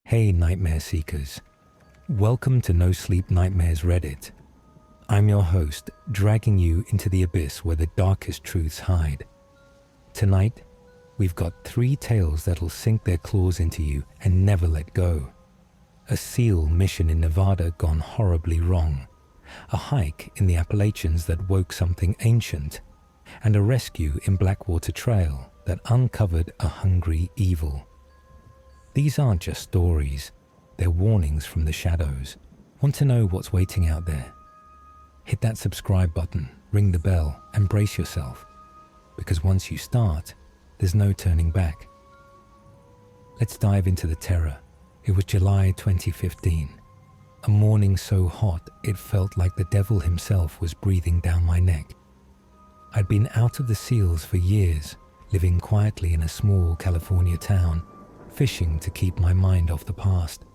Hey Nightmare Seekers, welcome to No Sleep Nightmares Reddit. I'm your host, dragging you into the abyss where the darkest truths hide. Tonight, we've got 3 tales that'll sink their claws into you and never let go. A SEAL mission in Nevada gone horribly wrong, a hike in the Appalachians that woke something ancient, and a rescue in Blackwater Trail that uncovered a hungry evil. These aren't just stories, they're warnings from the shadows. Want to know what's waiting out there? Hit that subscribe button, ring the bell, and brace yourself, because once you start, there's no turning back. Let's dive into the terror. It was July 2015, a morning so hot it felt like the devil himself was breathing down my neck. I'd been out of the SEALs for years, living quietly in a small California town, fishing to keep my mind off the past.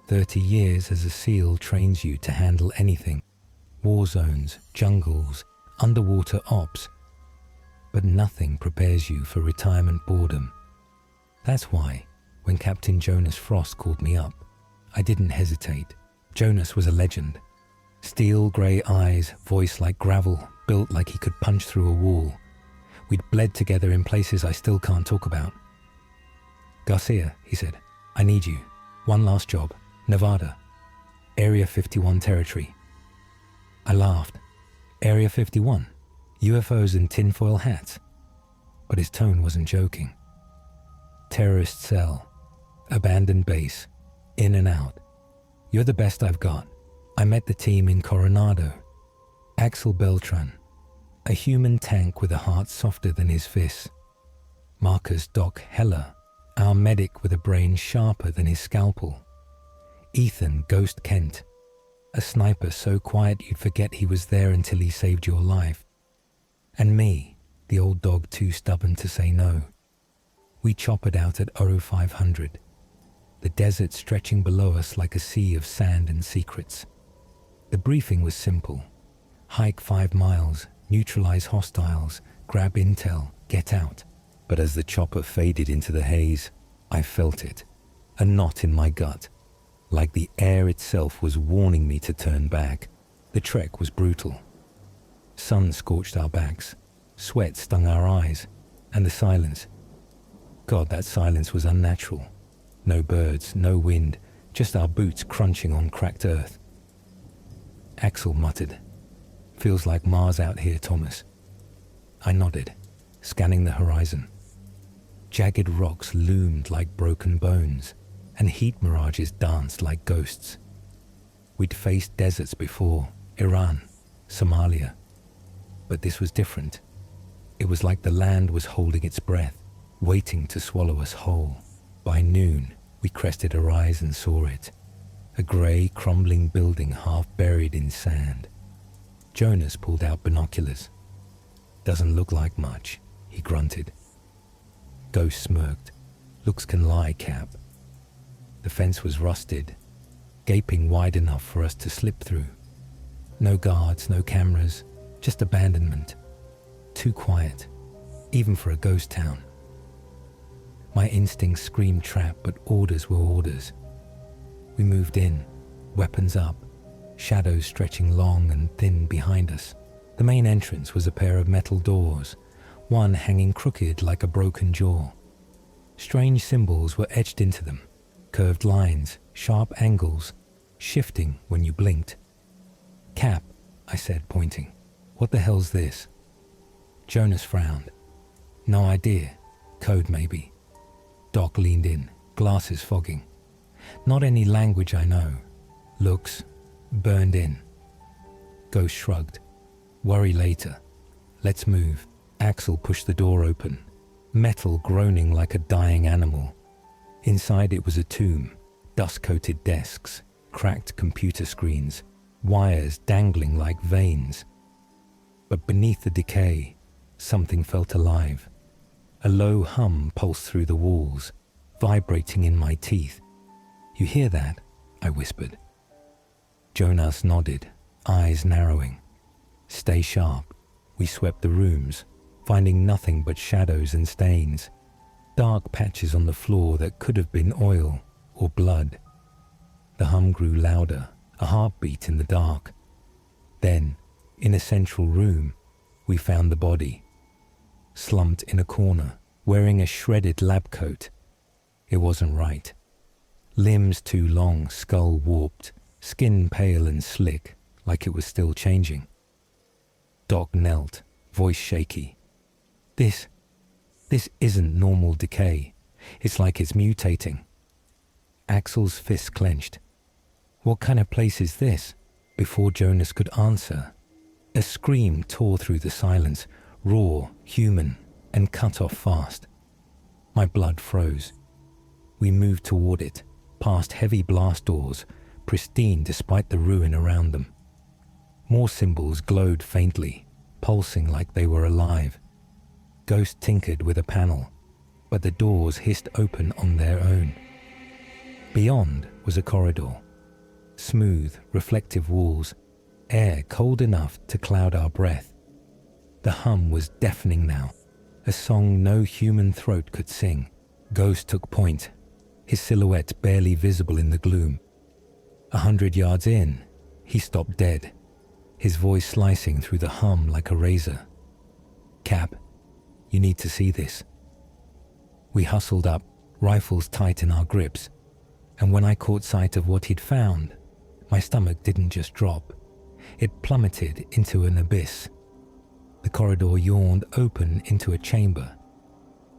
30 years as a SEAL trains you to handle anything: war zones, jungles, underwater ops. But nothing prepares you for retirement boredom. That's why, when Captain Jonas Frost called me up, I didn't hesitate. Jonas was a legend. Steel grey eyes, voice like gravel, built like he could punch through a wall. We'd bled together in places I still can't talk about. "Garcia," he said, "I need you. One last job. Nevada. Area 51 territory." I laughed. Area 51? UFOs and tinfoil hats? But his tone wasn't joking. Terrorist cell. Abandoned base. In and out. "You're the best I've got." I met the team in Coronado. Axel Beltran. A human tank with a heart softer than his fist. Marcus Doc Heller. Our medic with a brain sharper than his scalpel. Ethan Ghost Kent. A sniper so quiet you'd forget he was there until he saved your life. And me, the old dog too stubborn to say no. We choppered out at 0500, the desert stretching below us like a sea of sand and secrets. The briefing was simple. Hike 5 miles, neutralize hostiles, grab intel, get out. But as the chopper faded into the haze, I felt it, a knot in my gut, like the air itself was warning me to turn back. The trek was brutal. Sun scorched our backs, sweat stung our eyes, and the silence. God, that silence was unnatural. No birds, no wind, just our boots crunching on cracked earth. Axel muttered, "Feels like Mars out here, Thomas." I nodded, scanning the horizon. Jagged rocks loomed like broken bones, and heat mirages danced like ghosts. We'd faced deserts before, Iran, Somalia. But this was different. It was like the land was holding its breath, waiting to swallow us whole. By noon, we crested a rise and saw it. A grey, crumbling building half buried in sand. Jonas pulled out binoculars. "Doesn't look like much," he grunted. Ghost smirked. "Looks can lie, Cap." The fence was rusted, gaping wide enough for us to slip through. No guards, no cameras, just abandonment. Too quiet, even for a ghost town. My instincts screamed trap, but orders were orders. We moved in, weapons up, shadows stretching long and thin behind us. The main entrance was a pair of metal doors, one hanging crooked like a broken jaw. Strange symbols were etched into them, curved lines, sharp angles, shifting when you blinked. "Cap," I said, pointing. "What the hell's this?" Jonas frowned. "No idea. Code maybe." Doc leaned in, glasses fogging. "Not any language I know. Looks burned in." Ghost shrugged. "Worry later. Let's move." Axel pushed the door open, metal groaning like a dying animal. Inside it was a tomb, dust-coated desks, cracked computer screens, wires dangling like veins. But beneath the decay, something felt alive. A low hum pulsed through the walls, vibrating in my teeth. "You hear that?" I whispered. Jonas nodded, eyes narrowing. "Stay sharp." We swept the rooms, finding nothing but shadows and stains. Dark patches on the floor that could have been oil, or blood. The hum grew louder, a heartbeat in the dark. Then, in a central room, we found the body, slumped in a corner, wearing a shredded lab coat. It wasn't right. Limbs too long, skull warped, skin pale and slick, like it was still changing. Doc knelt, voice shaky. This isn't normal decay. It's like it's mutating. Axel's fist clenched. What kind of place is this? Before Jonas could answer, a scream tore through the silence, raw, human, and cut off fast. My blood froze. We moved toward it, past heavy blast doors, pristine despite the ruin around them. More symbols glowed faintly, pulsing like they were alive. Ghost tinkered with a panel, but the doors hissed open on their own. Beyond was a corridor. Smooth, reflective walls, air cold enough to cloud our breath. The hum was deafening now, a song no human throat could sing. Ghost took point, his silhouette barely visible in the gloom. 100 yards in, he stopped dead, his voice slicing through the hum like a razor. Cap, you need to see this. We hustled up, rifles tight in our grips, and when I caught sight of what he'd found, my stomach didn't just drop. It plummeted into an abyss. The corridor yawned open into a chamber.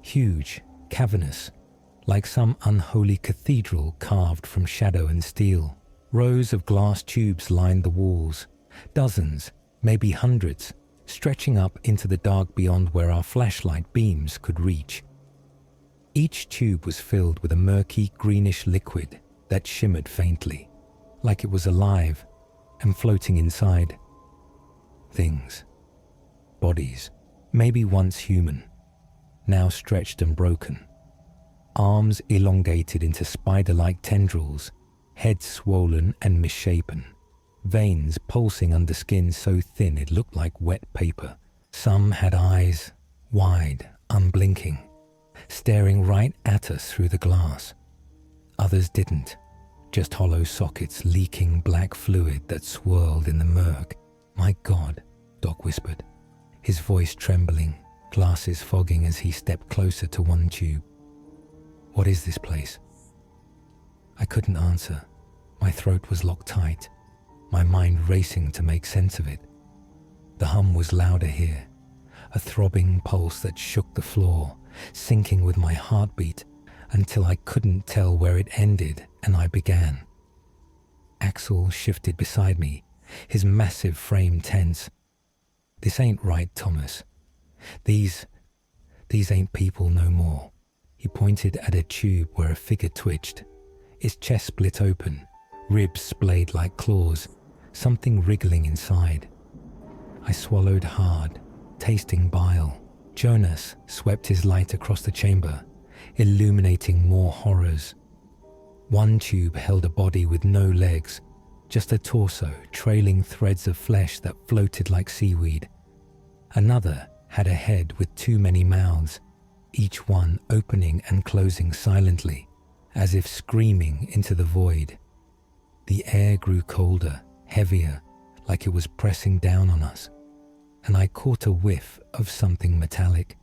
Huge, cavernous, like some unholy cathedral carved from shadow and steel. Rows of glass tubes lined the walls. Dozens, maybe hundreds, stretching up into the dark beyond where our flashlight beams could reach. Each tube was filled with a murky greenish liquid that shimmered faintly, like it was alive and floating inside. Things. Bodies, maybe once human, now stretched and broken. Arms elongated into spider-like tendrils, heads swollen and misshapen, veins pulsing under skin so thin it looked like wet paper. Some had eyes, wide, unblinking, staring right at us through the glass. Others didn't, just hollow sockets leaking black fluid that swirled in the murk. My God, Doc whispered, his voice trembling, glasses fogging as he stepped closer to one tube. What is this place? I couldn't answer. My throat was locked tight, my mind racing to make sense of it. The hum was louder here, a throbbing pulse that shook the floor, syncing with my heartbeat until I couldn't tell where it ended and I began. Axel shifted beside me, his massive frame tense. This ain't right, Thomas. These ain't people no more. He pointed at a tube where a figure twitched, its chest split open, ribs splayed like claws, something wriggling inside. I swallowed hard, tasting bile. Jonas swept his light across the chamber, illuminating more horrors. One tube held a body with no legs, just a torso trailing threads of flesh that floated like seaweed. Another had a head with too many mouths, each one opening and closing silently, as if screaming into the void. The air grew colder, heavier, like it was pressing down on us, and I caught a whiff of something metallic.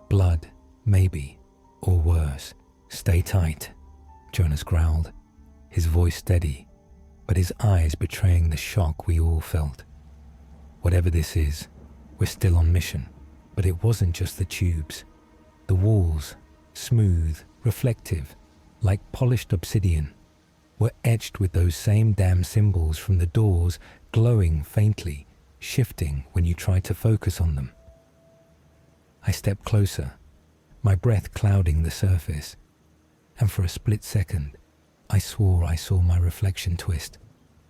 Blood, maybe, or worse. Stay tight, Jonas growled, his voice steady, but his eyes betraying the shock we all felt. Whatever this is, we're still on mission. But it wasn't just the tubes. The walls, smooth, reflective, like polished obsidian, were etched with those same damn symbols from the doors, glowing faintly, shifting when you tried to focus on them. I stepped closer, my breath clouding the surface, and for a split second, I swore I saw my reflection twist,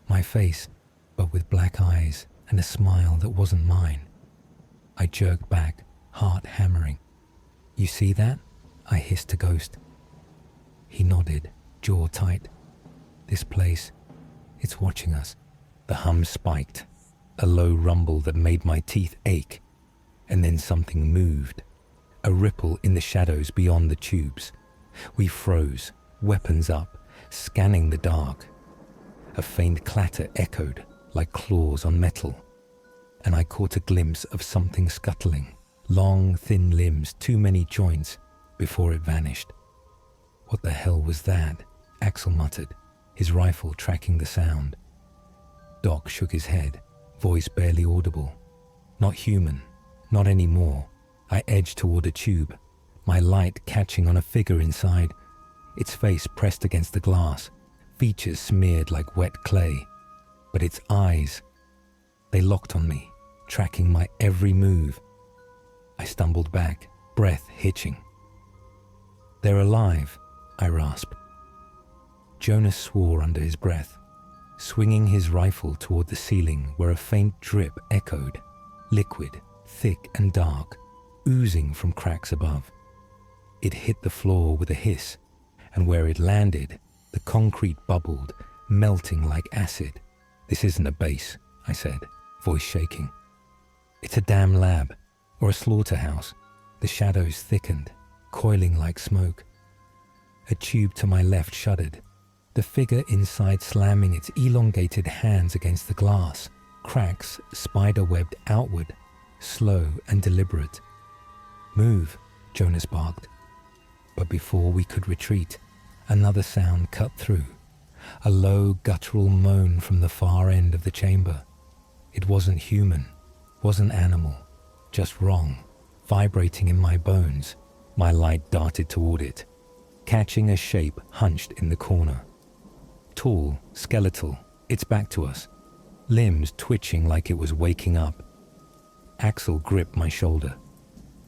my face, but with black eyes and a smile that wasn't mine. I jerked back, heart hammering. You see that? I hissed to Ghost. He nodded, jaw tight. This place, it's watching us. The hum spiked, a low rumble that made my teeth ache, and then something moved, a ripple in the shadows beyond the tubes. We froze, weapons up, scanning the dark. A faint clatter echoed like claws on metal, and I caught a glimpse of something scuttling, long, thin limbs, too many joints, before it vanished. What the hell was that? Axel muttered, his rifle tracking the sound. Doc shook his head, voice barely audible. Not human, not anymore. I edged toward a tube, my light catching on a figure inside, its face pressed against the glass, features smeared like wet clay. But its eyes, they locked on me, tracking my every move. I stumbled back, breath hitching. "They're alive," I rasped. Jonas swore under his breath, swinging his rifle toward the ceiling where a faint drip echoed, liquid, thick and dark, oozing from cracks above. It hit the floor with a hiss, and where it landed, the concrete bubbled, melting like acid. "This isn't a base," I said, voice shaking. "It's a damn lab, or a slaughterhouse." The shadows thickened, coiling like smoke. A tube to my left shuddered, the figure inside slamming its elongated hands against the glass, cracks spider-webbed outward, slow and deliberate. "Move," Jonas barked. But before we could retreat, another sound cut through, a low guttural moan from the far end of the chamber. It wasn't human, wasn't animal, just wrong, vibrating in my bones. My light darted toward it, catching a shape hunched in the corner. Tall, skeletal, its back to us, limbs twitching like it was waking up. Axel gripped my shoulder.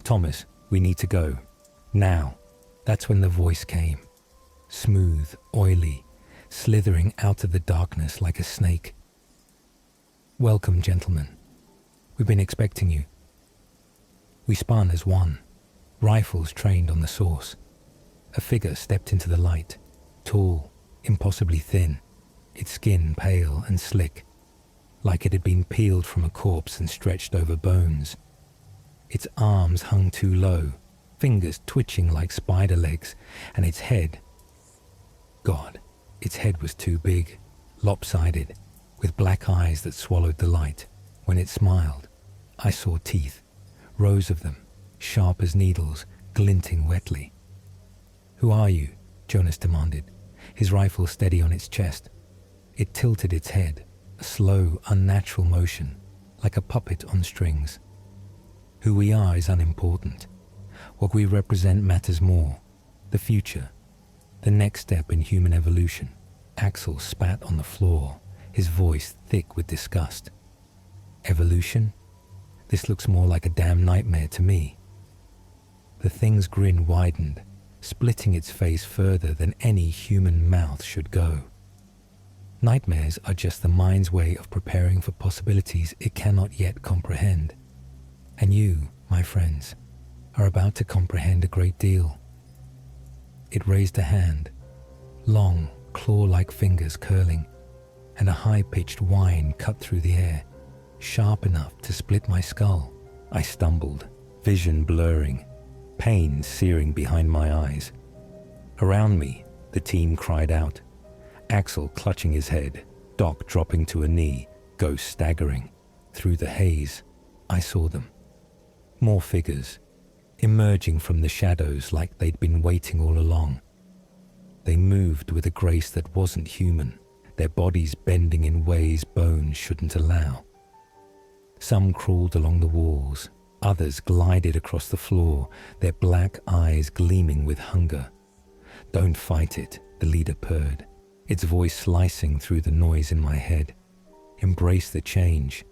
"Thomas, we need to go. Now." That's when the voice came, smooth, oily, slithering out of the darkness like a snake. "Welcome, gentlemen. We've been expecting you." We spun as one, rifles trained on the source. A figure stepped into the light, tall, impossibly thin, its skin pale and slick, like it had been peeled from a corpse and stretched over bones. Its arms hung too low, fingers twitching like spider legs, and its head, God, its head was too big, lopsided, with black eyes that swallowed the light. When it smiled, I saw teeth, rows of them, sharp as needles, glinting wetly. "Who are you?" Jonas demanded, his rifle steady on its chest. It tilted its head, a slow, unnatural motion, like a puppet on strings. "Who we are is unimportant. What we represent matters more. The future. The next step in human evolution." Axel spat on the floor, his voice thick with disgust. "Evolution? This looks more like a damn nightmare to me." The thing's grin widened, splitting its face further than any human mouth should go. "Nightmares are just the mind's way of preparing for possibilities it cannot yet comprehend. And you, my friends, are about to comprehend a great deal." It raised a hand, long, claw-like fingers curling, and a high-pitched whine cut through the air, sharp enough to split my skull. I stumbled, vision blurring, pain searing behind my eyes. Around me, the team cried out, Axel clutching his head, Doc dropping to a knee, Ghost staggering. Through the haze, I saw them. More figures, emerging from the shadows like they'd been waiting all along. They moved with a grace that wasn't human, their bodies bending in ways bones shouldn't allow. Some crawled along the walls, others glided across the floor, their black eyes gleaming with hunger. "Don't fight it," the leader purred, its voice slicing through the noise in my head. "Embrace the change.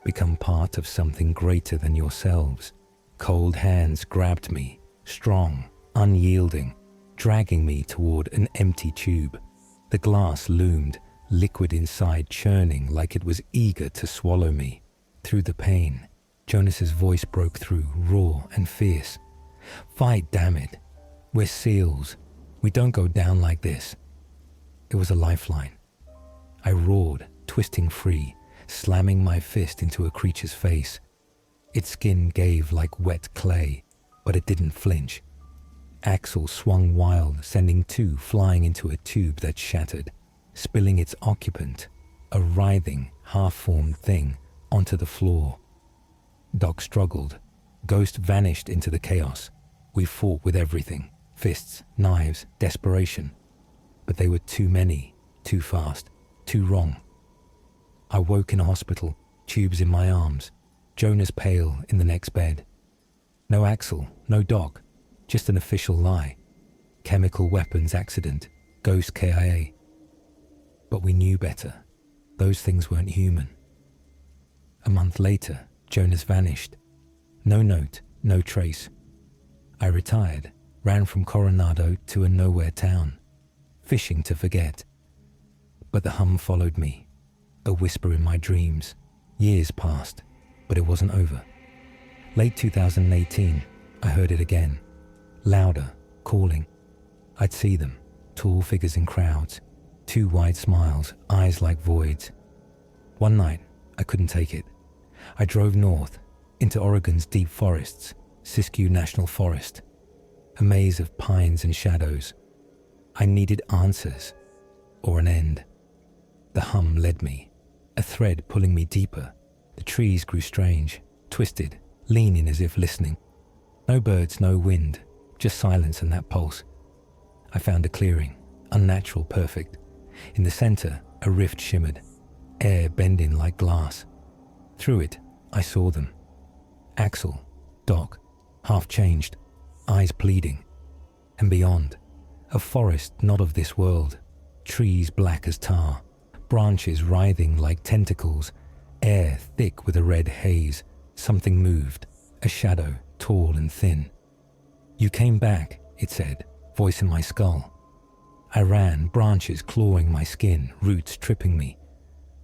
Become part of something greater than yourselves." Cold hands grabbed me, strong, unyielding, dragging me toward an empty tube. The glass loomed, liquid inside churning like it was eager to swallow me. Through the pain, Jonas's voice broke through, raw and fierce. "Fight, damn it. We're SEALs. We don't go down like this." It was a lifeline. I roared, twisting free, slamming my fist into a creature's face. Its skin gave like wet clay, but it didn't flinch. Axle swung wild, sending two flying into a tube that shattered, spilling its occupant, a writhing, half-formed thing, onto the floor. Doc struggled. Ghost vanished into the chaos. We fought with everything. Fists, knives, desperation. But they were too many, too fast, too wrong. I woke in a hospital, tubes in my arms, Jonas pale in the next bed. No Axel, no Doc, just an official lie. Chemical weapons accident, ghost KIA. But we knew better. Those things weren't human. A month later, Jonas vanished. No note, no trace. I retired, ran from Coronado to a nowhere town, fishing to forget. But the hum followed me, a whisper in my dreams. Years passed, but it wasn't over. Late 2018, I heard it again, louder, calling. I'd see them, tall figures in crowds, two wide smiles, eyes like voids. One night, I couldn't take it. I drove north, into Oregon's deep forests, Siskiyou National Forest, a maze of pines and shadows. I needed answers, or an end. The hum led me, a thread pulling me deeper. The trees grew strange, twisted, leaning as if listening. No birds, no wind, just silence and that pulse. I found a clearing, unnatural, perfect. In the center, a rift shimmered, air bending like glass. Through it, I saw them. Axel, Doc, half changed, eyes pleading. And beyond, a forest not of this world, trees black as tar, branches writhing like tentacles, air thick with a red haze. Something moved, a shadow, tall and thin. "You came back," it said, voice in my skull. I ran, branches clawing my skin, roots tripping me.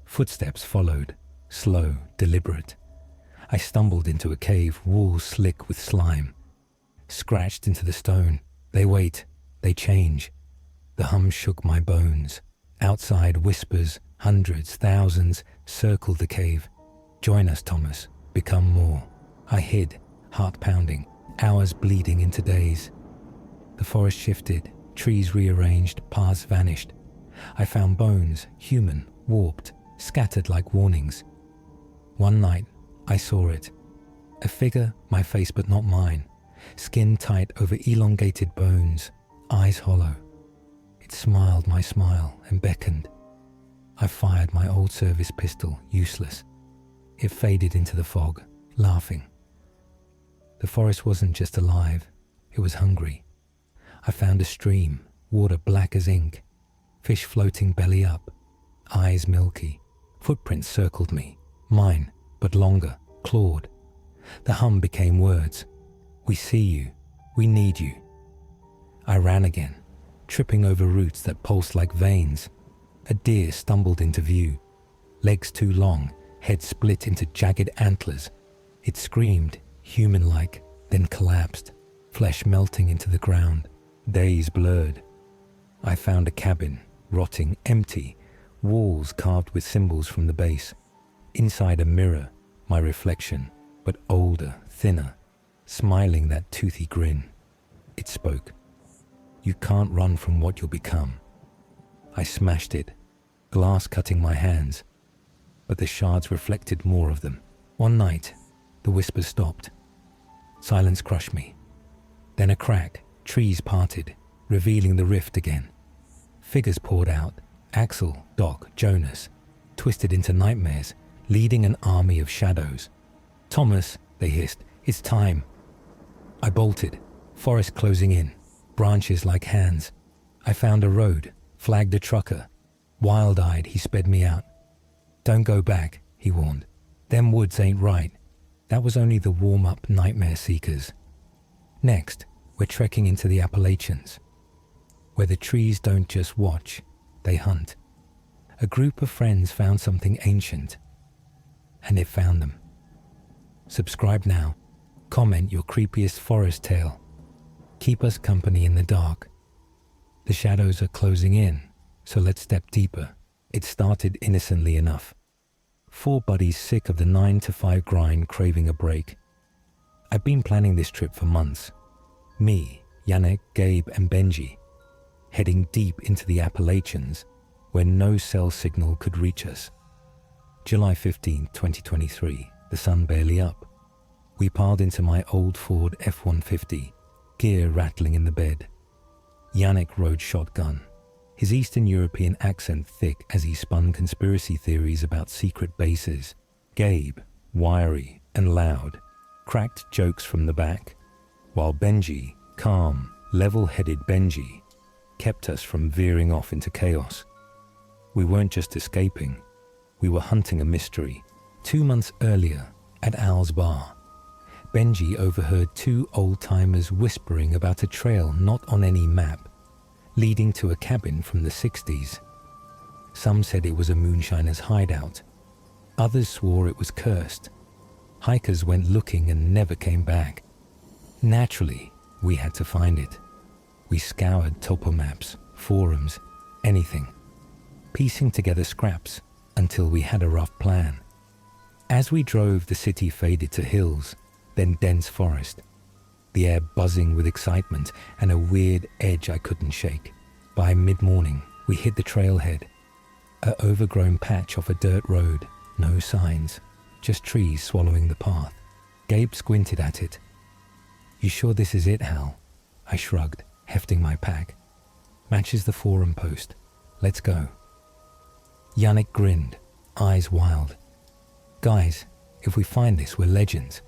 Footsteps followed, slow, deliberate. I stumbled into a cave, walls slick with slime. Scratched into the stone. They wait, they change. The hum shook my bones. Outside, whispers, hundreds, thousands, circled the cave. "Join us, Thomas. Become more." I hid, heart pounding, hours bleeding into days. The forest shifted, trees rearranged, paths vanished. I found bones, human, warped, scattered like warnings. One night, I saw it. A figure, my face but not mine, skin tight over elongated bones, eyes hollow. It smiled my smile and beckoned. I fired my old service pistol, useless. It faded into the fog, laughing. The forest wasn't just alive, it was hungry. I found a stream, water black as ink, fish floating belly up, eyes milky. Footprints circled me, mine, but longer, clawed. The hum became words. "We see you. We need you." I ran again, tripping over roots that pulsed like veins. A deer stumbled into view, legs too long, head split into jagged antlers. It screamed, human-like, then collapsed, flesh melting into the ground. Days blurred. I found a cabin, rotting, empty, walls carved with symbols from the base. Inside a mirror, my reflection, but older, thinner, smiling that toothy grin. It spoke. "You can't run from what you'll become." I smashed it, glass cutting my hands, but the shards reflected more of them. One night, the whispers stopped. Silence crushed me. Then a crack, trees parted, revealing the rift again. Figures poured out, Axel, Doc, Jonas, twisted into nightmares, leading an army of shadows. "Thomas," they hissed, "it's time." I bolted, forest closing in, branches like hands. I found a road, flagged a trucker. Wild-eyed, he sped me out. "Don't go back," he warned. "Them woods ain't right." That was only the warm-up nightmare seekers. Next, we're trekking into the Appalachians, where the trees don't just watch, they hunt. A group of friends found something ancient, and it found them. Subscribe now. Comment your creepiest forest tale. Keep us company in the dark. The shadows are closing in, so let's step deeper. It started innocently enough. 4 buddies sick of the 9 to 5 grind, craving a break. I've been planning this trip for months. Me, Yannick, Gabe, and Benji, heading deep into the Appalachians where no cell signal could reach us. July 15, 2023, the sun barely up. We piled into my old Ford F-150, gear rattling in the bed. Yannick rode shotgun, his Eastern European accent thick as he spun conspiracy theories about secret bases. Gabe, wiry and loud, cracked jokes from the back, while Benji, calm, level-headed Benji, kept us from veering off into chaos. We weren't just escaping, we were hunting a mystery. 2 months earlier, at Al's bar, Benji overheard two old-timers whispering about a trail not on any map, leading to a cabin from the 60s. Some said it was a moonshiner's hideout. Others swore it was cursed. Hikers went looking and never came back. Naturally, we had to find it. We scoured topo maps, forums, anything, piecing together scraps until we had a rough plan. As we drove, the city faded to hills, then dense forest, the air buzzing with excitement and a weird edge I couldn't shake. By mid-morning, we hit the trailhead, an overgrown patch off a dirt road, no signs, just trees swallowing the path. Gabe squinted at it. "You sure this is it, Hal?" I shrugged, hefting my pack. "Matches the forum post. Let's go." Yannick grinned, eyes wild. "Guys, if we find this, we're legends."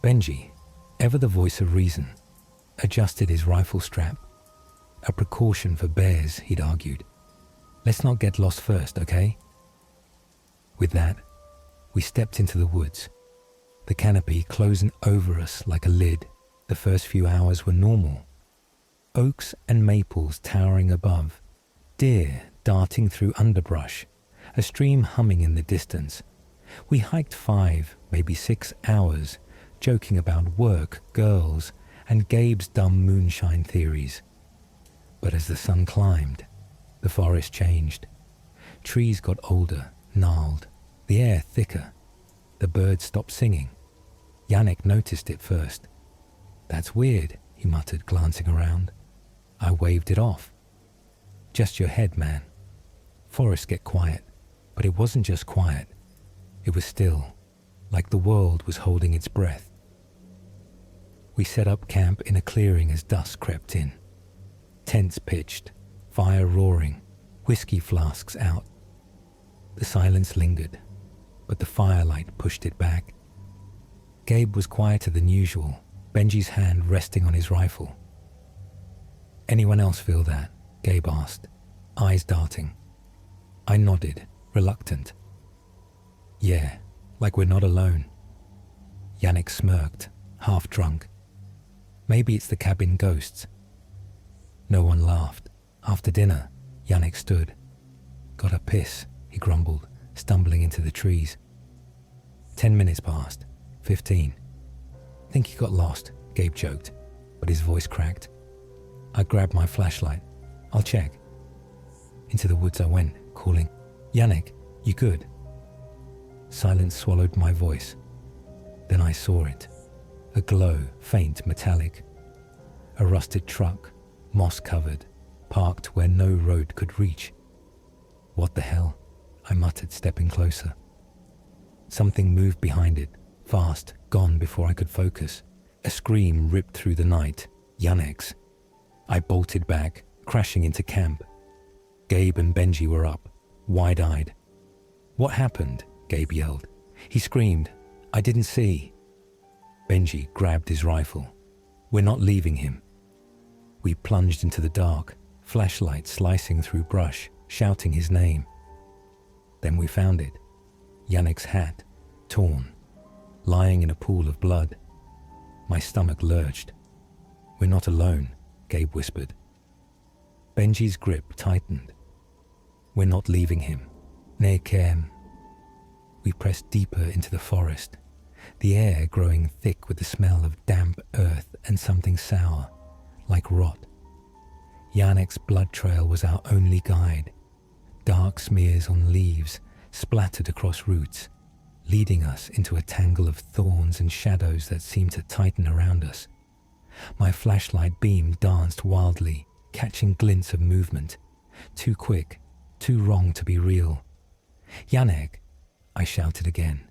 Benji, ever the voice of reason, adjusted his rifle strap. "A precaution for bears," he'd argued. "Let's not get lost first, okay?" With that, we stepped into the woods, the canopy closing over us like a lid. The first few hours were normal. Oaks and maples towering above, deer darting through underbrush, a stream humming in the distance. We hiked 5, maybe 6 hours, joking about work, girls, and Gabe's dumb moonshine theories. But as the sun climbed, the forest changed. Trees got older, gnarled, the air thicker. The birds stopped singing. Yannick noticed it first. "That's weird," he muttered, glancing around. I waved it off. "Just your head, man. Forests get quiet." But it wasn't just quiet. It was still, like the world was holding its breath. We set up camp in a clearing as dusk crept in. Tents pitched, fire roaring, whiskey flasks out. The silence lingered, but the firelight pushed it back. Gabe was quieter than usual, Benji's hand resting on his rifle. "Anyone else feel that?" Gabe asked, eyes darting. I nodded, reluctant. "Yeah, like we're not alone." Yannick smirked, half drunk. "Maybe it's the cabin ghosts." No one laughed. After dinner, Yannick stood. "Gotta piss," he grumbled, stumbling into the trees. 10 minutes passed. 15. "Think he got lost," Gabe joked, but his voice cracked. I grabbed my flashlight. "I'll check." Into the woods I went, calling, "Yannick, you good?" Silence swallowed my voice. Then I saw it. A glow, faint, metallic. A rusted truck, moss-covered, parked where no road could reach. "What the hell?" I muttered, stepping closer. Something moved behind it, fast, gone before I could focus. A scream ripped through the night. Yannick's. I bolted back, crashing into camp. Gabe and Benji were up, wide-eyed. "What happened?" Gabe yelled. He screamed, "I didn't see." Benji grabbed his rifle. "We're not leaving him." We plunged into the dark, flashlight slicing through brush, shouting his name. Then we found it. Yannick's hat, torn, lying in a pool of blood. My stomach lurched. "We're not alone," Gabe whispered. Benji's grip tightened. "We're not leaving him. Ne kem." We pressed deeper into the forest, the air growing thick with the smell of damp earth and something sour, like rot. Yannick's blood trail was our only guide, dark smears on leaves splattered across roots, leading us into a tangle of thorns and shadows that seemed to tighten around us. My flashlight beam danced wildly, catching glints of movement. Too quick, too wrong to be real. "Yannick!" I shouted again,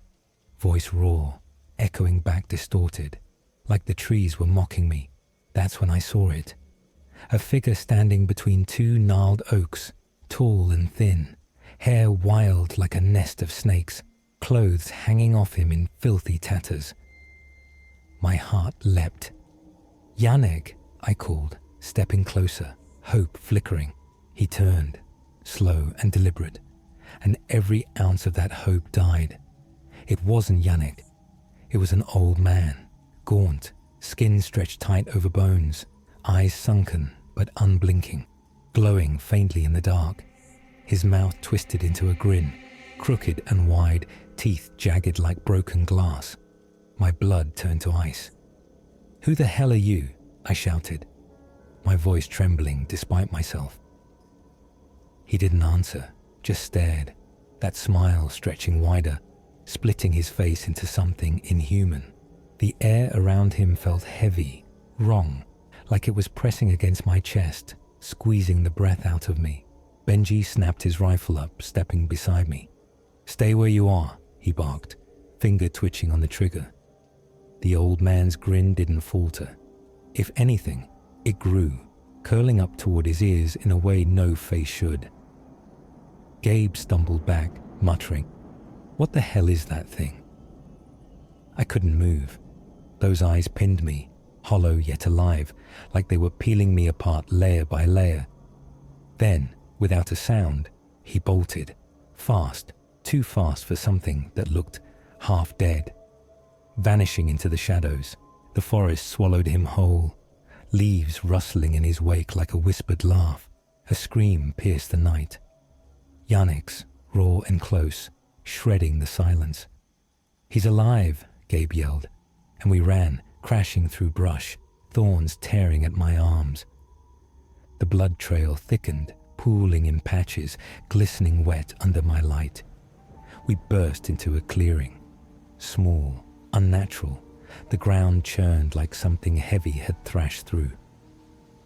voice raw, echoing back distorted, like the trees were mocking me. That's when I saw it. A figure standing between two gnarled oaks, tall and thin, hair wild like a nest of snakes, clothes hanging off him in filthy tatters. My heart leapt. "Yannick!" I called, stepping closer, hope flickering. He turned, slow and deliberate, and every ounce of that hope died. It wasn't Yannick. It was an old man, gaunt, skin stretched tight over bones, eyes sunken but unblinking, glowing faintly in the dark. His mouth twisted into a grin, crooked and wide, teeth jagged like broken glass. My blood turned to ice. "Who the hell are you?" I shouted, my voice trembling despite myself. He didn't answer, just stared, that smile stretching wider, splitting his face into something inhuman. The air around him felt heavy, wrong, like it was pressing against my chest, squeezing the breath out of me. Benji snapped his rifle up, stepping beside me. "Stay where you are," he barked, finger twitching on the trigger. The old man's grin didn't falter. If anything, it grew, curling up toward his ears in a way no face should. Gabe stumbled back, muttering, "What the hell is that thing?" I couldn't move. Those eyes pinned me, hollow yet alive, like they were peeling me apart layer by layer. Then, without a sound, he bolted, fast, too fast for something that looked half dead. Vanishing into the shadows, the forest swallowed him whole, leaves rustling in his wake like a whispered laugh. A scream pierced the night. Yannick's, raw and close, shredding the silence. "He's alive," Gabe yelled, and we ran, crashing through brush, thorns tearing at my arms. The blood trail thickened, pooling in patches, glistening wet under my light. We burst into a clearing. Small, unnatural, the ground churned like something heavy had thrashed through.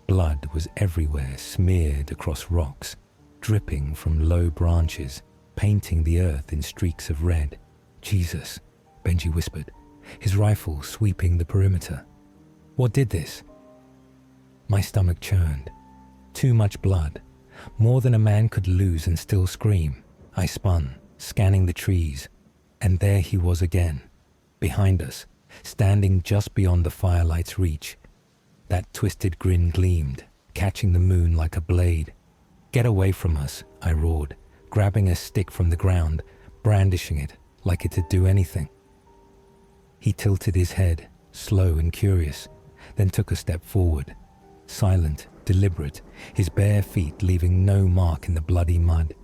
Blood was everywhere, smeared across rocks, dripping from low branches, painting the earth in streaks of red. "Jesus," Benji whispered, his rifle sweeping the perimeter. "What did this?" My stomach churned. Too much blood. More than a man could lose and still scream. I spun, scanning the trees, and there he was again, behind us, standing just beyond the firelight's reach. That twisted grin gleamed, catching the moon like a blade. "Get away from us," I roared, grabbing a stick from the ground, brandishing it like it'd do anything. He tilted his head, slow and curious, then took a step forward, silent, deliberate, his bare feet leaving no mark in the bloody mud.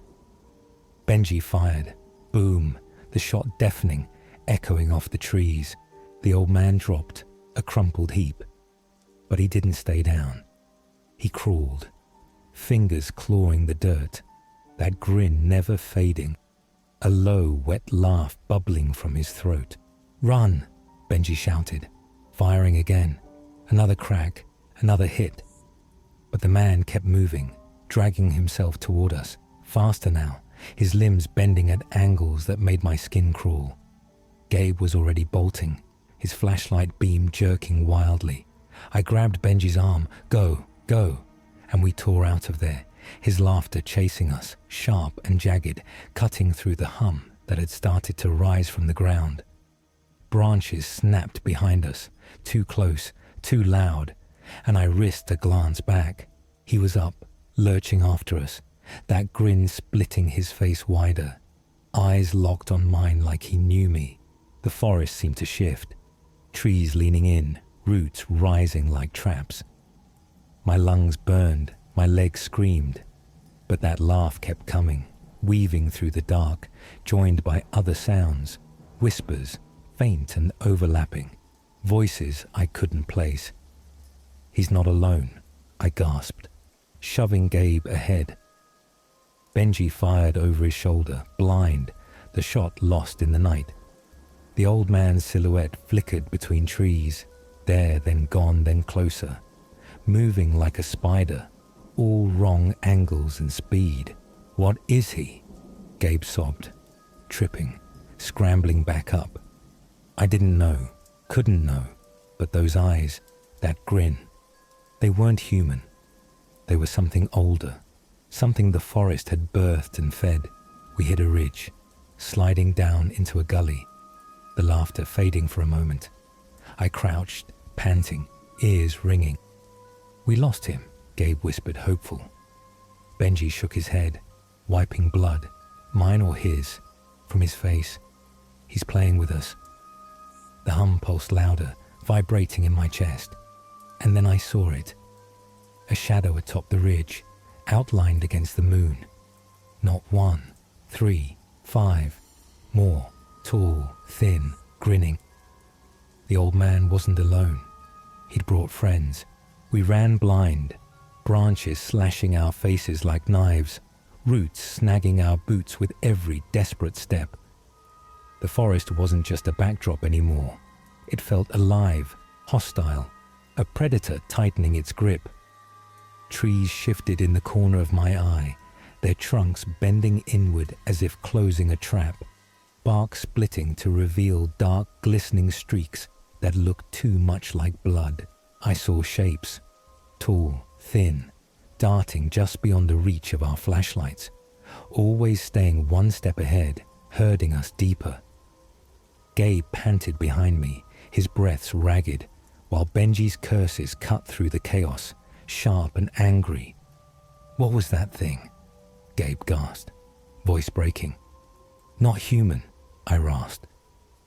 Benji fired. Boom, the shot deafening, echoing off the trees. The old man dropped, a crumpled heap. But he didn't stay down. He crawled, fingers clawing the dirt, that grin never fading, a low, wet laugh bubbling from his throat. "Run!" Benji shouted, firing again. Another crack, another hit. But the man kept moving, dragging himself toward us, faster now, his limbs bending at angles that made my skin crawl. Gabe was already bolting, his flashlight beam jerking wildly. I grabbed Benji's arm. "Go, go!" And we tore out of there, his laughter chasing us, sharp and jagged, cutting through the hum that had started to rise from the ground. Branches snapped behind us, too close, too loud, and I risked a glance back. He was up, lurching after us, that grin splitting his face wider, eyes locked on mine like he knew me. The forest seemed to shift, trees leaning in, roots rising like traps. My lungs burned, my legs screamed, but that laugh kept coming, weaving through the dark, joined by other sounds, whispers, faint and overlapping, voices I couldn't place. "He's not alone," I gasped, shoving Gabe ahead. Benji fired over his shoulder, blind, the shot lost in the night. The old man's silhouette flickered between trees, There, then gone, then closer. Moving like a spider. All wrong angles and speed. What is he? Gabe sobbed, tripping, scrambling back up. I didn't know, couldn't know, but those eyes, that grin, they weren't human. They were something older, something the forest had birthed and fed. We hit a ridge, sliding down into a gully, the laughter fading for a moment. I crouched, panting, ears ringing. We lost him, Gabe whispered, hopeful. Benji shook his head, wiping blood, mine or his, from his face. He's playing with us. The hum pulsed louder, vibrating in my chest. And then I saw it. A shadow atop the ridge, outlined against the moon. Not 1, 3, 5, more, tall, thin, grinning. The old man wasn't alone. He'd brought friends. We ran blind, branches slashing our faces like knives, roots snagging our boots with every desperate step. The forest wasn't just a backdrop anymore. It felt alive, hostile, a predator tightening its grip. Trees shifted in the corner of my eye, their trunks bending inward as if closing a trap, bark splitting to reveal dark, glistening streaks that looked too much like blood. I saw shapes, tall, thin, darting just beyond the reach of our flashlights, always staying one step ahead, herding us deeper. Gabe panted behind me, his breaths ragged, while Benji's curses cut through the chaos, sharp and angry. What was that thing? Gabe gasped, voice breaking. Not human, I rasped,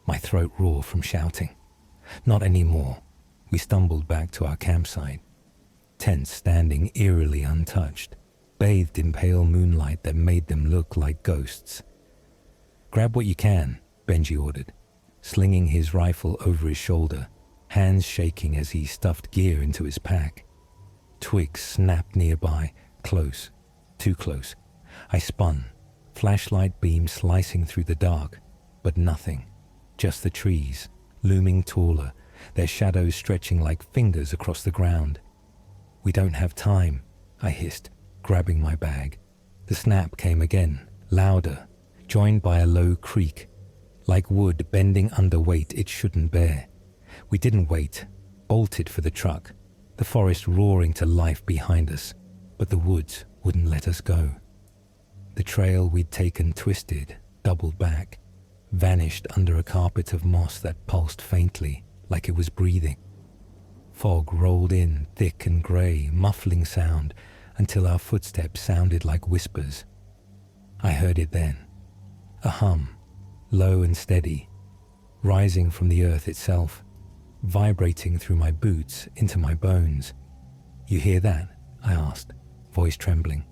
my throat raw from shouting. Not anymore. We stumbled back to our campsite, tents standing eerily untouched, bathed in pale moonlight that made them look like ghosts. Grab what you can, Benji ordered, slinging his rifle over his shoulder, hands shaking as he stuffed gear into his pack. Twigs snapped nearby, close, too close. I spun, flashlight beam slicing through the dark, but nothing, just the trees, looming taller, their shadows stretching like fingers across the ground. We don't have time, I hissed, grabbing my bag. The snap came again, louder, joined by a low creak, like wood bending under weight it shouldn't bear. We didn't wait, bolted for the truck, the forest roaring to life behind us, but the woods wouldn't let us go. The trail we'd taken twisted, doubled back, vanished under a carpet of moss that pulsed faintly, like it was breathing. Fog rolled in, thick and grey, muffling sound, until our footsteps sounded like whispers. I heard it then. A hum, low and steady, rising from the earth itself, vibrating through my boots into my bones. You hear that? I asked, voice trembling.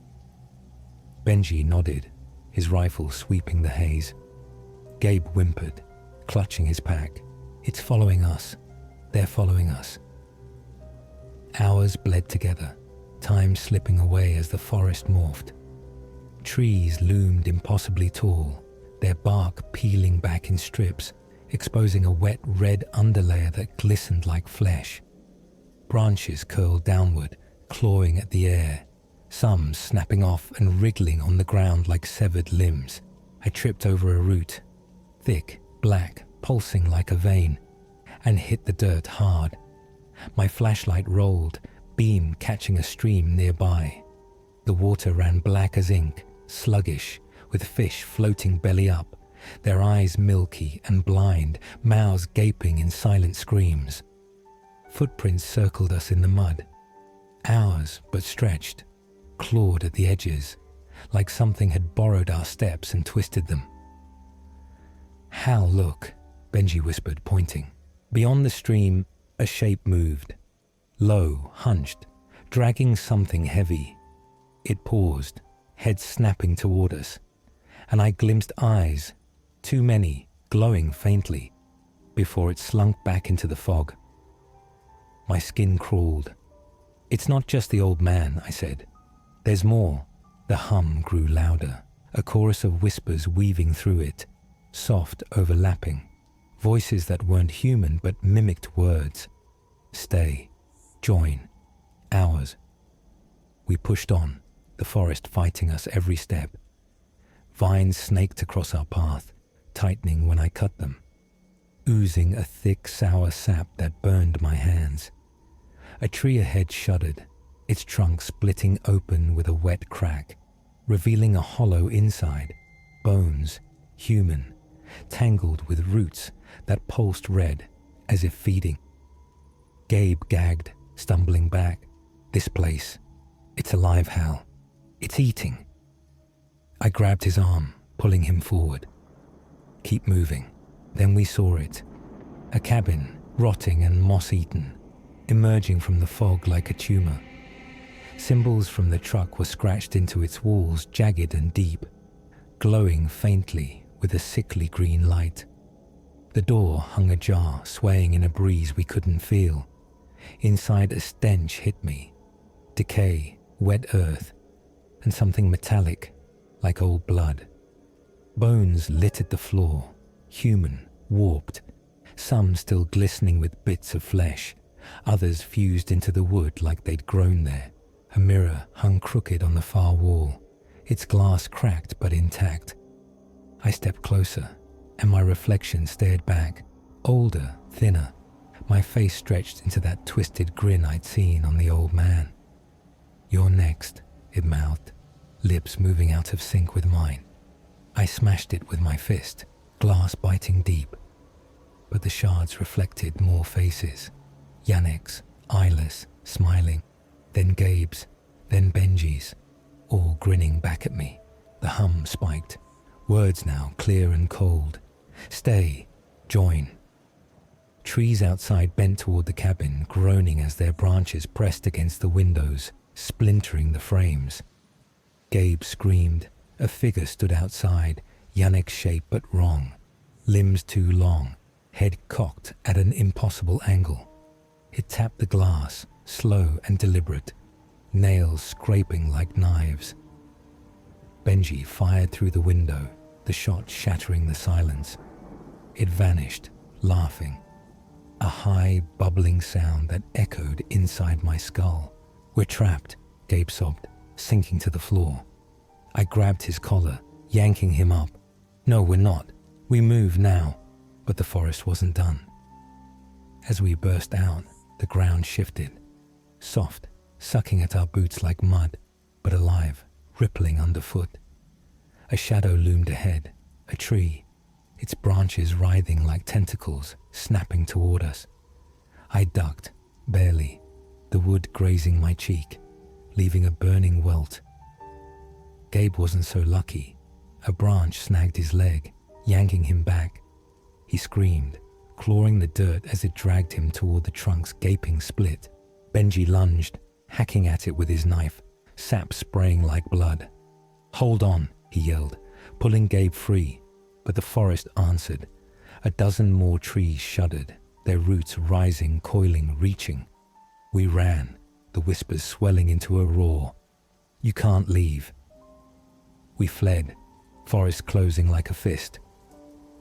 Benji nodded, his rifle sweeping the haze. Gabe whimpered, clutching his pack. It's following us. They're following us. Hours bled together, time slipping away as the forest morphed. Trees loomed impossibly tall, their bark peeling back in strips, exposing a wet red underlayer that glistened like flesh. Branches curled downward, clawing at the air, some snapping off and wriggling on the ground like severed limbs. I tripped over a root, thick, black, pulsing like a vein, and hit the dirt hard. My flashlight rolled, beam catching a stream nearby. The water ran black as ink, sluggish, with fish floating belly up, their eyes milky and blind, mouths gaping in silent screams. Footprints circled us in the mud. Ours, but stretched, clawed at the edges, like something had borrowed our steps and twisted them. Hal, look, Benji whispered, pointing. Beyond the stream, a shape moved, low, hunched, dragging something heavy. It paused, head snapping toward us, and I glimpsed eyes, too many, glowing faintly, before it slunk back into the fog. My skin crawled. It's not just the old man, I said. There's more. The hum grew louder, a chorus of whispers weaving through it, soft, overlapping, voices that weren't human but mimicked words. stay, join, ours. We pushed on, the forest fighting us every step. Vines snaked across our path, tightening when I cut them, oozing a thick, sour sap that burned my hands. A tree ahead shuddered, its trunk splitting open with a wet crack, revealing a hollow inside, bones, human, tangled with roots that pulsed red as if feeding. Gabe gagged, stumbling back. This place, it's alive, Hal. It's eating. I grabbed his arm, pulling him forward. Keep moving. Then we saw it. A cabin, rotting and moss-eaten, emerging from the fog like a tumor. Symbols from the truck were scratched into its walls, jagged and deep, glowing faintly with a sickly green light. The door hung ajar, swaying in a breeze we couldn't feel. Inside, a stench hit me. Decay, wet earth, and something metallic, like old blood. Bones littered the floor, human, warped, some still glistening with bits of flesh, others fused into the wood like they'd grown there. A mirror hung crooked on the far wall, its glass cracked but intact. I stepped closer, and my reflection stared back, older, thinner, my face stretched into that twisted grin I'd seen on the old man. "You're next," it mouthed, lips moving out of sync with mine. I smashed it with my fist, glass biting deep. But the shards reflected more faces. Yannick's, eyeless, smiling, then Gabe's, then Benji's, all grinning back at me. The hum spiked. Words now clear and cold. Stay, join. Trees outside bent toward the cabin, groaning as their branches pressed against the windows, splintering the frames. Gabe screamed. A figure stood outside, Yannick's shape but wrong. Limbs too long, head cocked at an impossible angle. It tapped the glass, slow and deliberate, nails scraping like knives. Benji fired through the window, the shot shattering the silence. It vanished, laughing. A high, bubbling sound that echoed inside my skull. "We're trapped," Gabe sobbed, sinking to the floor. I grabbed his collar, yanking him up. "No, we're not. We move now." But the forest wasn't done. As we burst out, the ground shifted. Soft, sucking at our boots like mud, but alive, rippling underfoot. A shadow loomed ahead, a tree, its branches writhing like tentacles, snapping toward us. I ducked, barely, the wood grazing my cheek, leaving a burning welt. Gabe wasn't so lucky. A branch snagged his leg, yanking him back. He screamed, clawing the dirt as it dragged him toward the trunk's gaping split. Benji lunged, hacking at it with his knife, sap spraying like blood. "Hold on," he yelled, pulling Gabe free, but the forest answered. A dozen more trees shuddered, their roots rising, coiling, reaching. We ran, the whispers swelling into a roar. "You can't leave." We fled, forest closing like a fist.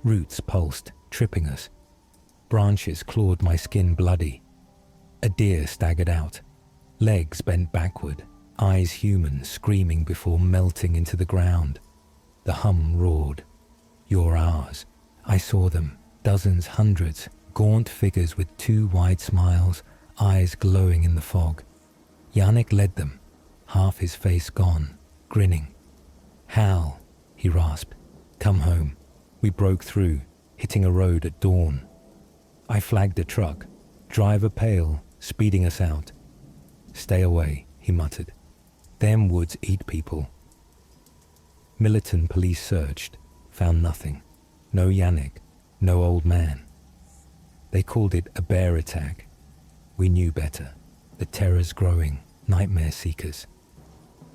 Roots pulsed, tripping us. Branches clawed my skin bloody. A deer staggered out, legs bent backward, eyes human, screaming before melting into the ground. The hum roared. "You're ours." I saw them, dozens, hundreds, gaunt figures with two wide smiles, eyes glowing in the fog. Yannick led them, half his face gone, grinning. "Hal," he rasped, "come home." We broke through, hitting a road at dawn. I flagged a truck, driver pale, speeding us out. "Stay away," he muttered. "Them woods eat people." Militant police searched, found nothing. No Yannick, no old man. They called it a bear attack. We knew better. The terror's growing, nightmare seekers.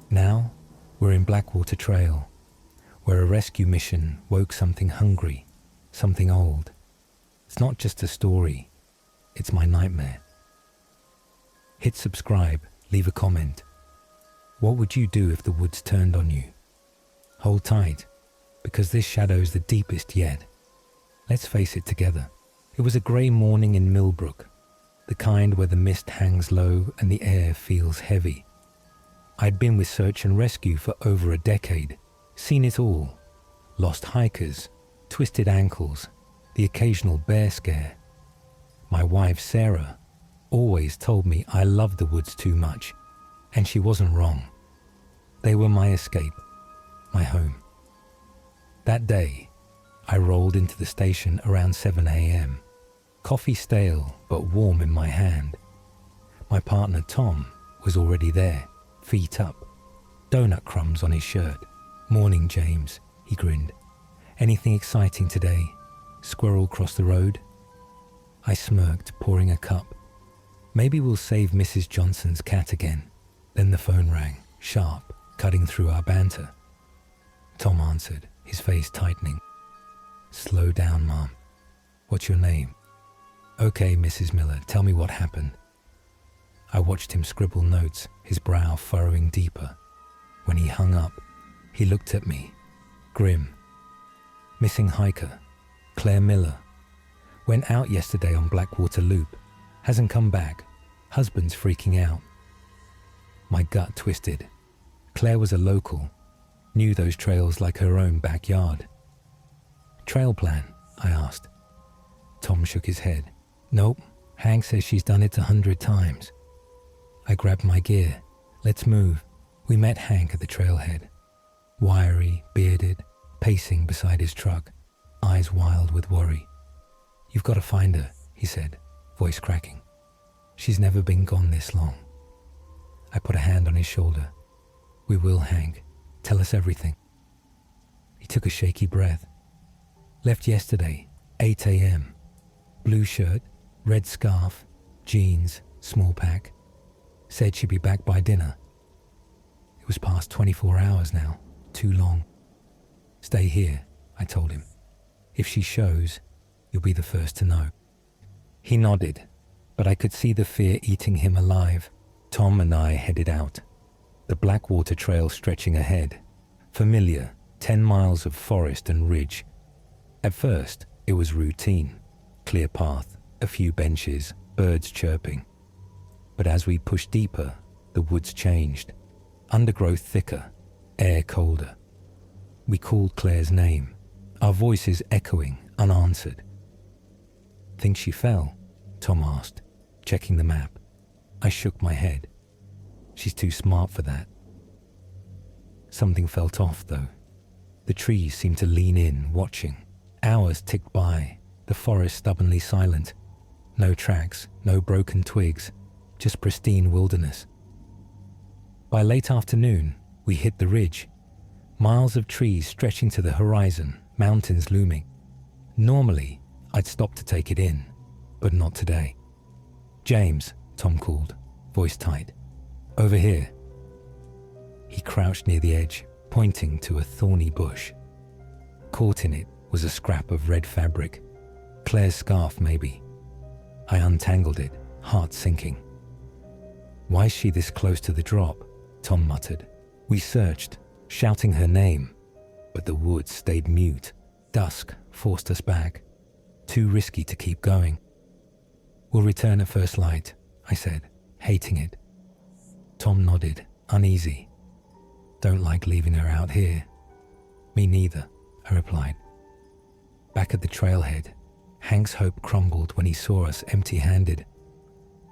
Now, we're in Blackwater Trail, where a rescue mission woke something hungry, something old. It's not just a story, it's my nightmare. Hit subscribe, leave a comment. What would you do if the woods turned on you? Hold tight, because this shadow's the deepest yet. Let's face it together. It was a grey morning in Millbrook. the kind where the mist hangs low and the air feels heavy. I'd been with search and rescue for over a decade, seen it all. Lost hikers, twisted ankles, the occasional bear scare. My wife, Sarah, always told me I loved the woods too much, and she wasn't wrong. They were my escape, my home. That day, I rolled into the station around 7 a.m., coffee stale but warm in my hand. My partner, Tom, was already there, feet up, donut crumbs on his shirt. "Morning, James," he grinned. "Anything exciting today? Squirrel crossed the road?" I smirked, pouring a cup. "Maybe we'll save Mrs. Johnson's cat again." Then the phone rang, sharp, cutting through our banter. Tom answered, his face tightening. "Slow down, Mom. What's your name?" "Okay, Mrs. Miller, tell me what happened." I watched him scribble notes, his brow furrowing deeper. When he hung up, he looked at me, grim. "Missing hiker, Claire Miller. Went out yesterday on Blackwater Loop. Hasn't come back. Husband's freaking out." My gut twisted. Claire was a local, knew those trails like her own backyard. "Trail plan?" I asked. Tom shook his head. "Nope, Hank says she's done it 100 times. I grabbed my gear. "Let's move." We met Hank at the trailhead. Wiry, bearded, pacing beside his truck, eyes wild with worry. "You've got to find her," he said, voice cracking. "She's never been gone this long." I put a hand on his shoulder. "We will, Hank. Tell us everything." He took a shaky breath. "Left yesterday, 8 a.m. Blue shirt, red scarf, jeans, small pack. Said she'd be back by dinner. It was past 24 hours now. Too long. Stay here, I told him. If she shows, you'll be the first to know." He nodded, but I could see the fear eating him alive. Tom and I headed out. The Blackwater Trail stretching ahead. Familiar, 10 miles of forest and ridge. At first, it was routine. Clear path, a few benches, birds chirping. But as we pushed deeper, the woods changed. Undergrowth thicker, air colder. We called Claire's name, our voices echoing, unanswered. "Think she fell?" Tom asked, checking the map. I shook my head. "She's too smart for that." Something felt off, though. The trees seemed to lean in, watching. Hours ticked by, the forest stubbornly silent. No tracks, no broken twigs, just pristine wilderness. By late afternoon, we hit the ridge. Miles of trees stretching to the horizon, mountains looming. Normally, I'd stop to take it in, but not today. "James," Tom called, voice tight. "Over here." He crouched near the edge, pointing to a thorny bush. Caught in it was a scrap of red fabric. Claire's scarf, maybe. I untangled it, heart sinking. "Why is she this close to the drop?" Tom muttered. We searched, shouting her name, but the woods stayed mute. Dusk forced us back. Too risky to keep going. "We'll return at first light," I said, hating it. Tom nodded, uneasy. "Don't like leaving her out here." "Me neither," I replied. Back at the trailhead, Hank's hope crumbled when he saw us empty-handed.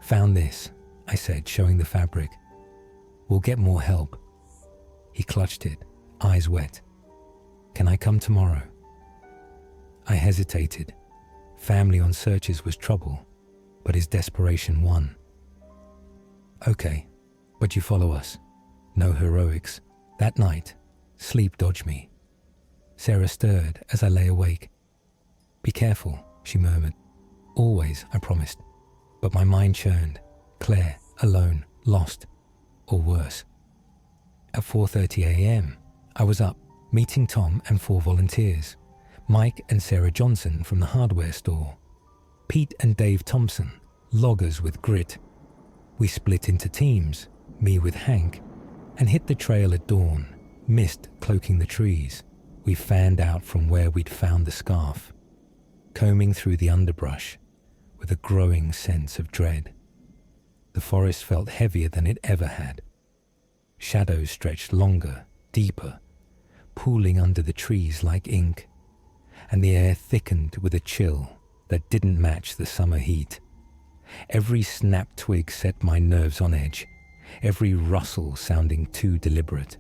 "Found this," I said, showing the fabric. "We'll get more help." He clutched it, eyes wet. "Can I come tomorrow?" I hesitated. Family on searches was trouble, but his desperation won. "Okay, but you follow us. No heroics. That night, sleep dodged me." Sarah stirred as I lay awake. "Be careful," she murmured. "Always," I promised. But my mind churned. Claire, alone, lost, or worse. At 4:30 a.m., I was up, meeting Tom and 4 volunteers. Mike and Sarah Johnson from the hardware store. Pete and Dave Thompson, loggers with grit. We split into teams, me with Hank, and hit the trail at dawn, mist cloaking the trees. We fanned out from where we'd found the scarf. Combing through the underbrush, with a growing sense of dread. The forest felt heavier than it ever had. Shadows stretched longer, deeper, pooling under the trees like ink, and the air thickened with a chill that didn't match the summer heat. Every snapped twig set my nerves on edge, every rustle sounding too deliberate.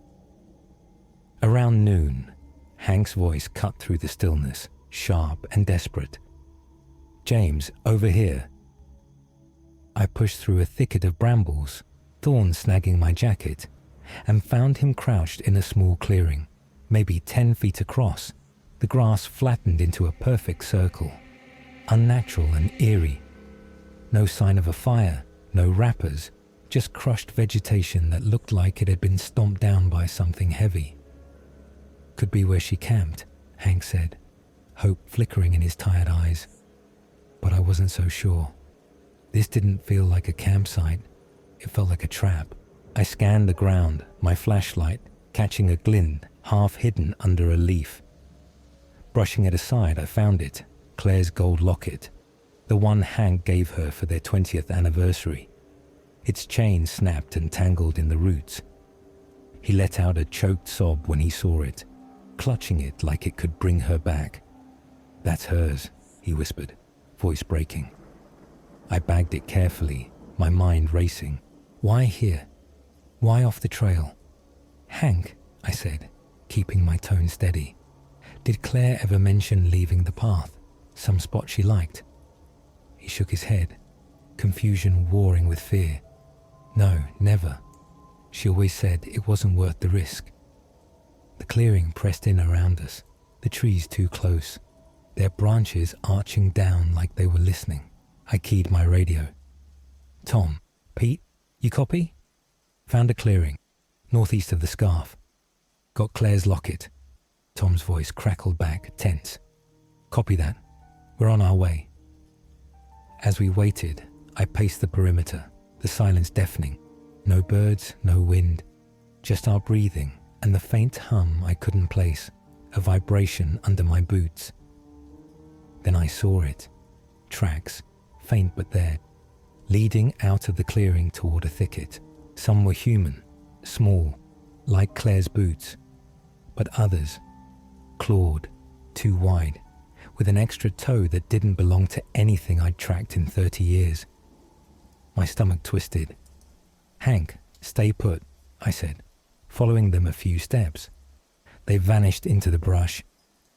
Around noon, Hank's voice cut through the stillness, sharp and desperate. "James, over here." I pushed through a thicket of brambles, thorns snagging my jacket, and found him crouched in a small clearing, maybe 10 feet across, the grass flattened into a perfect circle, unnatural and eerie. No sign of a fire, no wrappers, just crushed vegetation that looked like it had been stomped down by something heavy. "Could be where she camped," Hank said, hope flickering in his tired eyes. But I wasn't so sure. This didn't feel like a campsite. It felt like a trap. I scanned the ground, my flashlight catching a glint half hidden under a leaf. Brushing it aside, I found it, Claire's gold locket, the one Hank gave her for their 20th anniversary. Its chain snapped and tangled in the roots. He let out a choked sob when he saw it, clutching it like it could bring her back. "That's hers," he whispered, voice breaking. I bagged it carefully, my mind racing. Why here? Why off the trail? "Hank," I said, keeping my tone steady, "did Claire ever mention leaving the path, some spot she liked?" He shook his head, confusion warring with fear. "No, never. She always said it wasn't worth the risk." The clearing pressed in around us, the trees too close, their branches arching down like they were listening. I keyed my radio. "Tom, Pete, you copy?" "Found a clearing, northeast of the scarf. Got Claire's locket." Tom's voice crackled back, tense. "Copy that. We're on our way." As we waited, I paced the perimeter, the silence deafening. No birds, no wind, just our breathing and the faint hum I couldn't place, a vibration under my boots. Then I saw it. Tracks, faint but there, leading out of the clearing toward a thicket. Some were human, small, like Claire's boots, but others, clawed, too wide, with an extra toe that didn't belong to anything I'd tracked in 30 years. My stomach twisted. "Hank, stay put," I said, following them a few steps. They vanished into the brush,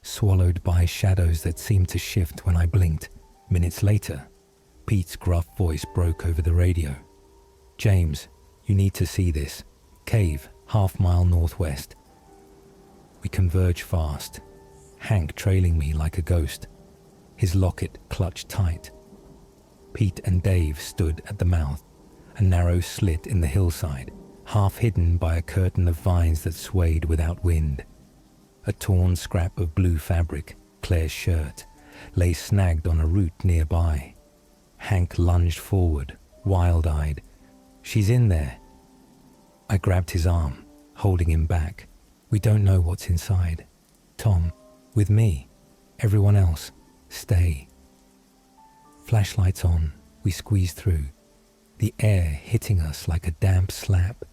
swallowed by shadows that seemed to shift when I blinked. Minutes later, Pete's gruff voice broke over the radio. "James, you need to see this. Cave, half-mile northwest." We converged fast, Hank trailing me like a ghost, his locket clutched tight. Pete and Dave stood at the mouth, a narrow slit in the hillside, half hidden by a curtain of vines that swayed without wind. A torn scrap of blue fabric, Claire's shirt, lay snagged on a root nearby. Hank lunged forward, wild-eyed. "She's in there." I grabbed his arm, holding him back. "We don't know what's inside. Tom, with me. Everyone else, stay." Flashlights on, we squeezed through, the air hitting us like a damp slap,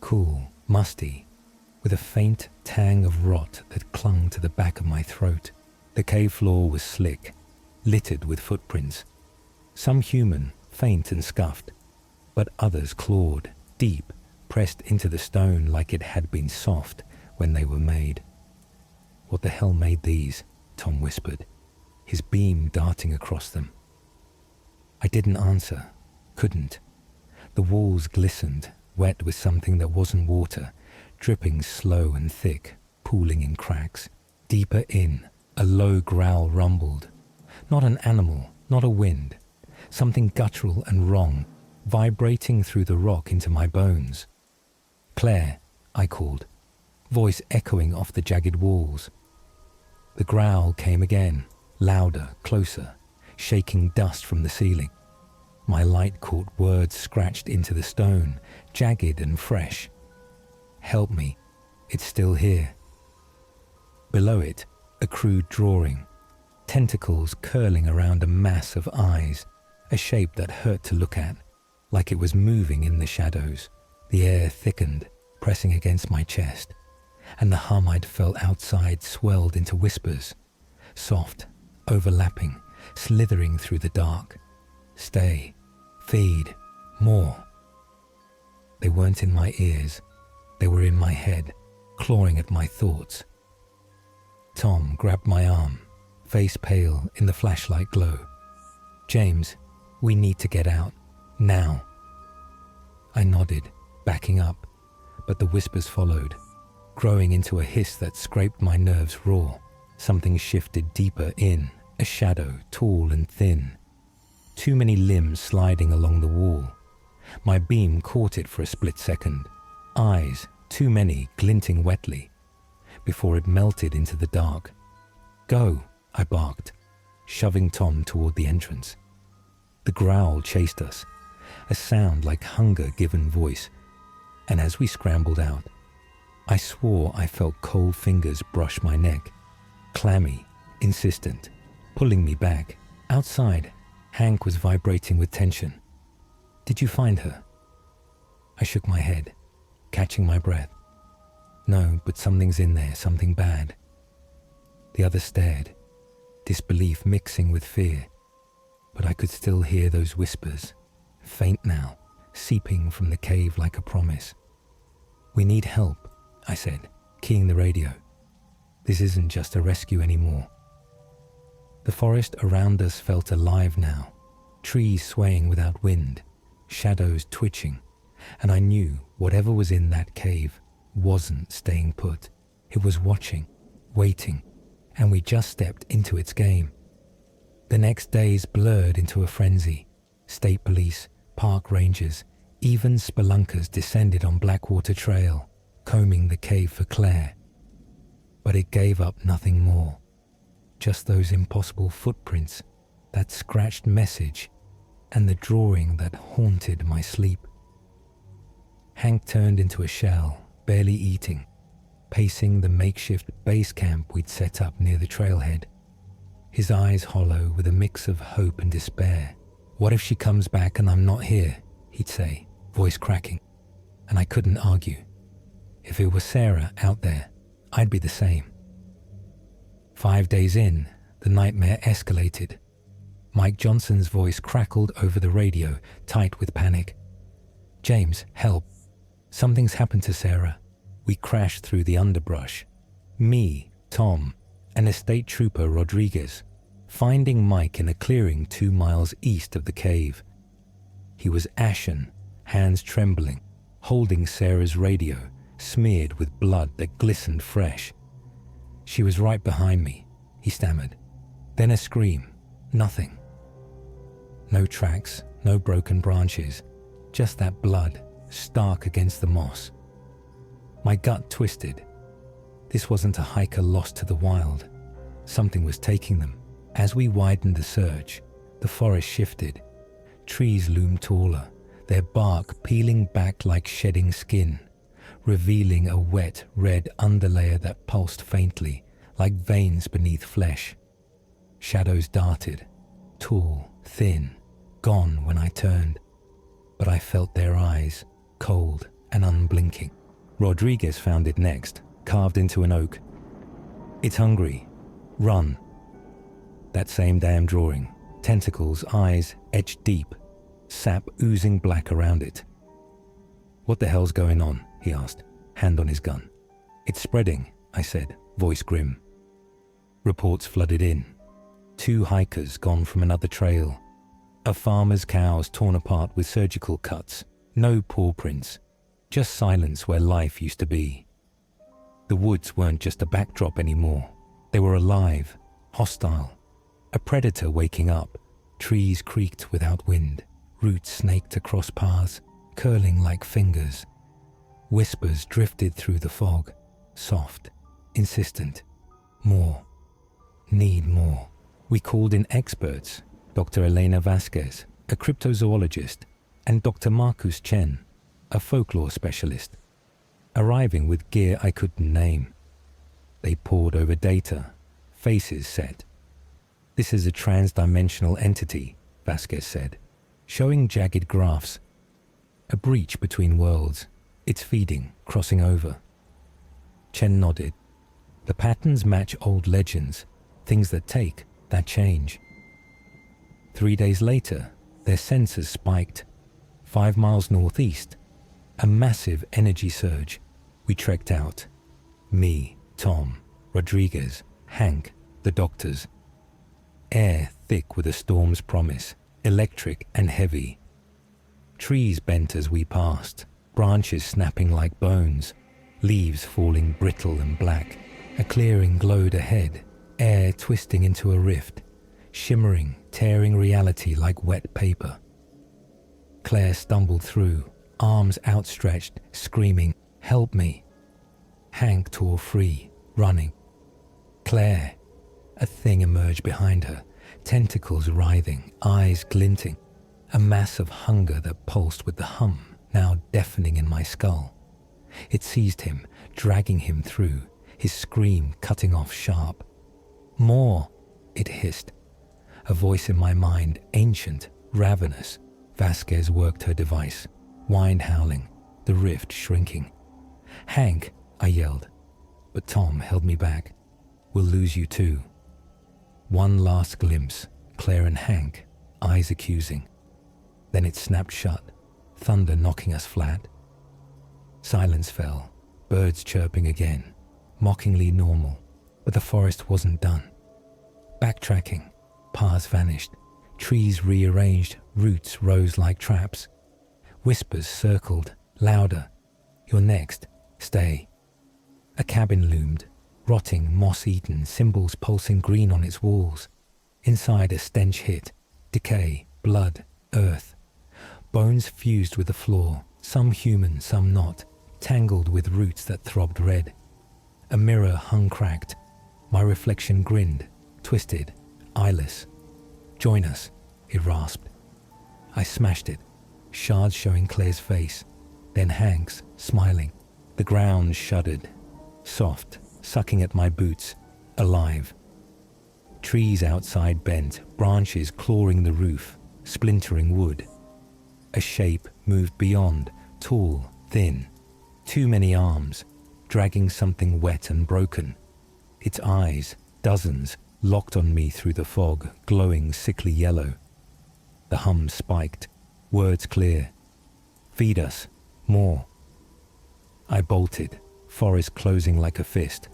cool, musty, with a faint tang of rot that clung to the back of my throat. The cave floor was slick, littered with footprints, some human, faint and scuffed, but others clawed, deep, pressed into the stone like it had been soft when they were made. "What the hell made these?" Tom whispered, his beam darting across them. I didn't answer, couldn't. The walls glistened, wet with something that wasn't water, dripping slow and thick, pooling in cracks. Deeper in, a low growl rumbled. Not an animal, not a wind. Something guttural and wrong, vibrating through the rock into my bones. "Claire," I called, voice echoing off the jagged walls. The growl came again, louder, closer, shaking dust from the ceiling. My light caught words scratched into the stone, jagged and fresh. "Help me, it's still here." Below it, a crude drawing, tentacles curling around a mass of eyes, a shape that hurt to look at, like it was moving in the shadows. The air thickened, pressing against my chest, and the hum I'd felt outside swelled into whispers, soft, overlapping, slithering through the dark. Stay, feed, more. They weren't in my ears, they were in my head, clawing at my thoughts. Tom grabbed my arm, face pale in the flashlight glow. "James, we need to get out, now." I nodded, backing up, but the whispers followed, growing into a hiss that scraped my nerves raw. Something shifted deeper in, a shadow, tall and thin. Too many limbs sliding along the wall. My beam caught it for a split second. Eyes, too many, glinting wetly, before it melted into the dark. "Go," I barked, shoving Tom toward the entrance. The growl chased us, a sound like hunger given voice, and as we scrambled out, I swore I felt cold fingers brush my neck, clammy, insistent, pulling me back. Outside, Hank was vibrating with tension. "Did you find her?" I shook my head, catching my breath. "No, but something's in there, something bad." The other stared, disbelief mixing with fear, but I could still hear those whispers, faint now, seeping from the cave like a promise. "We need help," I said, keying the radio. "This isn't just a rescue anymore." The forest around us felt alive now, trees swaying without wind, shadows twitching, and I knew whatever was in that cave wasn't staying put. It was watching, waiting, and we just stepped into its game. The next days blurred into a frenzy. State police, park rangers, even spelunkers descended on Blackwater Trail, combing the cave for Claire. But it gave up nothing more. Just those impossible footprints, that scratched message, and the drawing that haunted my sleep. Hank turned into a shell, barely eating, pacing the makeshift base camp we'd set up near the trailhead. His eyes hollow with a mix of hope and despair. "What if she comes back and I'm not here?" he'd say, voice cracking. And I couldn't argue. If it was Sarah out there, I'd be the same. 5 days in, the nightmare escalated. Mike Johnson's voice crackled over the radio, tight with panic. "James, help. Something's happened to Sarah." We crashed through the underbrush. Me, Tom, and Estate Trooper Rodriguez, finding Mike in a clearing 2 miles east of the cave. He was ashen, hands trembling, holding Sarah's radio, smeared with blood that glistened fresh. "She was right behind me," he stammered. Then a scream. Nothing. No tracks, no broken branches, just that blood, stark against the moss. My gut twisted. This wasn't a hiker lost to the wild. Something was taking them. As we widened the search, the forest shifted. Trees loomed taller, their bark peeling back like shedding skin, revealing a wet, red underlayer that pulsed faintly, like veins beneath flesh. Shadows darted, tall, thin, gone when I turned, but I felt their eyes, cold and unblinking. Rodriguez found it next, carved into an oak. "It's hungry. Run." That same damn drawing, tentacles, eyes etched deep, sap oozing black around it. "What the hell's going on?" he asked, hand on his gun. "It's spreading," I said, voice grim. Reports flooded in. 2 hikers gone from another trail. A farmer's cows torn apart with surgical cuts. No paw prints. Just silence where life used to be. The woods weren't just a backdrop anymore. They were alive, hostile. A predator waking up. Trees creaked without wind. Roots snaked across paths, curling like fingers. Whispers drifted through the fog, soft, insistent. More. Need more. We called in experts, Dr. Elena Vasquez, a cryptozoologist, and Dr. Marcus Chen, a folklore specialist, arriving with gear I couldn't name. They pored over data, faces set. "This is a trans-dimensional entity," Vasquez said, showing jagged graphs. A breach between worlds. It's feeding, crossing over. Chen nodded. The patterns match old legends, things that take, that change. 3 days later, their sensors spiked. 5 miles northeast, a massive energy surge. We trekked out. Me, Tom, Rodriguez, Hank, the doctors. Air thick with a storm's promise, electric and heavy. Trees bent as we passed, branches snapping like bones, leaves falling brittle and black. A clearing glowed ahead, air twisting into a rift, shimmering, tearing reality like wet paper. Claire stumbled through, arms outstretched, screaming, "Help me!" Hank tore free, running. Claire. A thing emerged behind her, tentacles writhing, eyes glinting. A mass of hunger that pulsed with the hum, now deafening in my skull. It seized him, dragging him through, his scream cutting off sharp. "More!" it hissed. A voice in my mind, ancient, ravenous. Vasquez worked her device, wind howling, the rift shrinking. "Hank!" I yelled, but Tom held me back. "We'll lose you too." One last glimpse, Claire and Hank, eyes accusing. Then it snapped shut, thunder knocking us flat. Silence fell, birds chirping again, mockingly normal, but the forest wasn't done. Backtracking, paths vanished, trees rearranged, roots rose like traps. Whispers circled, louder. "You're next, stay." A cabin loomed, rotting, moss-eaten, symbols pulsing green on its walls. Inside a stench hit, decay, blood, earth. Bones fused with the floor, some human, some not, tangled with roots that throbbed red. A mirror hung cracked. My reflection grinned, twisted, eyeless. "Join us," it rasped. I smashed it, shards showing Claire's face, then Hank's, smiling. The ground shuddered, soft, sucking at my boots, alive. Trees outside bent, branches clawing the roof, splintering wood. A shape moved beyond, tall, thin. Too many arms, dragging something wet and broken. Its eyes, dozens, locked on me through the fog, glowing sickly yellow. The hum spiked, words clear. "Feed us, more." I bolted, forest closing like a fist,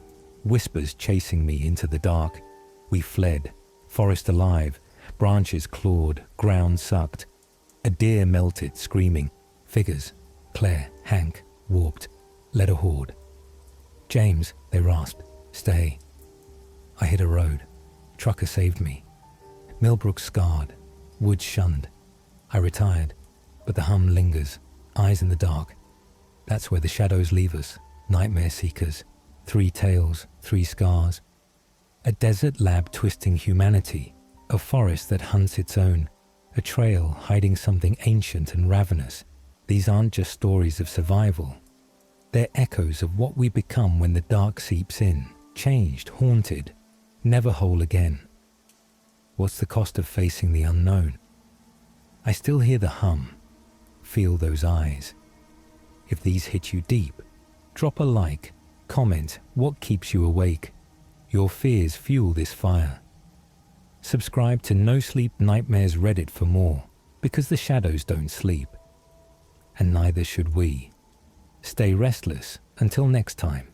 whispers chasing me into the dark. We fled, forest alive, branches clawed, ground sucked. A deer melted, screaming. Figures, Claire, Hank, warped, led a horde. "James," they rasped, "stay." I hit a road. Trucker saved me. Millbrook scarred, woods shunned. I retired, but the hum lingers, eyes in the dark. That's where the shadows leave us, nightmare seekers. 3 tails, 3 scars. A desert lab twisting humanity, a forest that hunts its own, a trail hiding something ancient and ravenous. These aren't just stories of survival. They're echoes of what we become when the dark seeps in, changed, haunted, never whole again. What's the cost of facing the unknown? I still hear the hum, feel those eyes. If these hit you deep, drop a like, comment what keeps you awake. Your fears fuel this fire. Subscribe to No Sleep Nightmares Reddit for more, because the shadows don't sleep. And neither should we. Stay restless until next time.